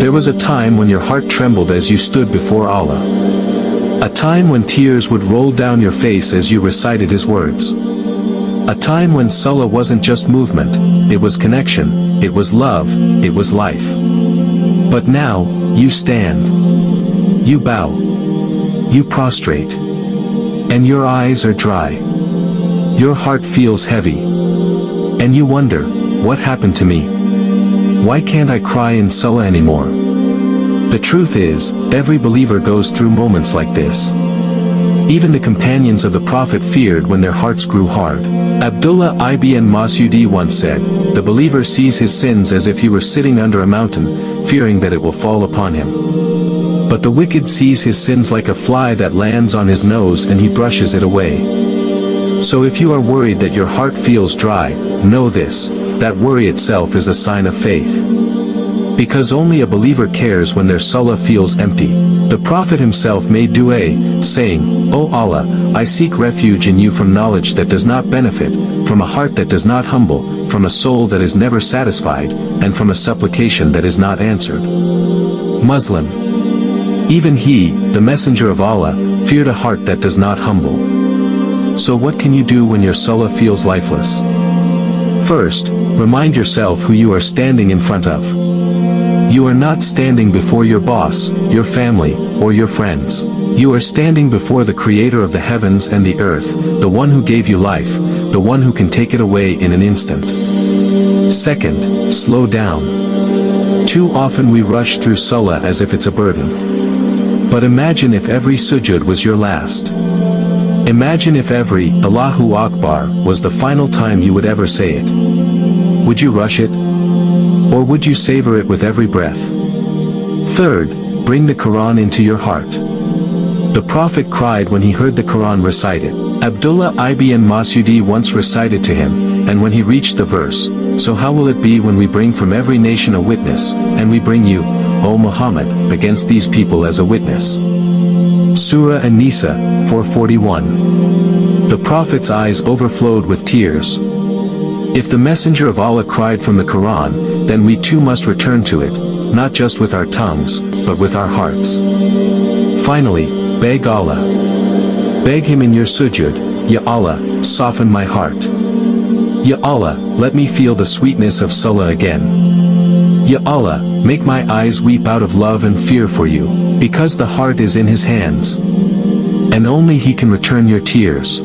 There was a time when your heart trembled as you stood before Allah. A time when tears would roll down your face as you recited His words. A time when Salah wasn't just movement, it was connection, it was love, it was life. But now, you stand. You bow. You prostrate. And your eyes are dry. Your heart feels heavy. And you wonder, what happened to me? Why can't I cry in Salah anymore? The truth is, every believer goes through moments like this. Even the companions of the Prophet feared when their hearts grew hard. Abdullah ibn Mas'ud once said, "The believer sees his sins as if he were sitting under a mountain, fearing that it will fall upon him. But the wicked sees his sins like a fly that lands on his nose and he brushes it away." So if you are worried that your heart feels dry, know this, that worry itself is a sign of faith. Because only a believer cares when their salah feels empty. The Prophet himself made dua, saying, "O Allah, I seek refuge in you from knowledge that does not benefit, from a heart that does not humble, from a soul that is never satisfied, and from a supplication that is not answered." Muslim. Even he, the Messenger of Allah, feared a heart that does not humble. So what can you do when your salah feels lifeless? First, remind yourself who you are standing in front of. You are not standing before your boss, your family, or your friends. You are standing before the Creator of the heavens and the earth, the one who gave you life, the one who can take it away in an instant. Second, slow down. Too often we rush through salah as if it's a burden. But imagine if every sujud was your last. Imagine if every Allahu Akbar was the final time you would ever say it. Would you rush it? Or would you savor it with every breath? Third, bring the Quran into your heart. The Prophet cried when he heard the Quran recited. Abdullah ibn Mas'ud once recited to him, and when he reached the verse, "So how will it be when we bring from every nation a witness, and we bring you, O Muhammad, against these people as a witness?" Surah An-Nisa, 441. The Prophet's eyes overflowed with tears. If the Messenger of Allah cried from the Quran, then we too must return to it, not just with our tongues, but with our hearts. Finally, beg Allah. Beg Him in your sujud, "Ya Allah, soften my heart. Ya Allah, let me feel the sweetness of salah again. Ya Allah, make my eyes weep out of love and fear for you, because the heart is in His hands. And only He can return your tears."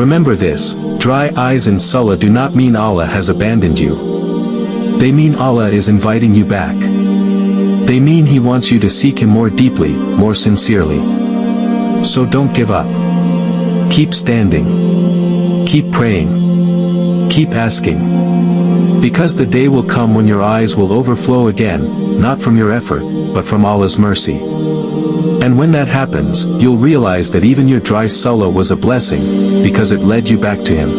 Remember this, dry eyes in salah do not mean Allah has abandoned you. They mean Allah is inviting you back. They mean He wants you to seek Him more deeply, more sincerely. So don't give up. Keep standing. Keep praying. Keep asking. Because the day will come when your eyes will overflow again, not from your effort, but from Allah's mercy. And when that happens, you'll realize that even your dry salah was a blessing, because it led you back to Him.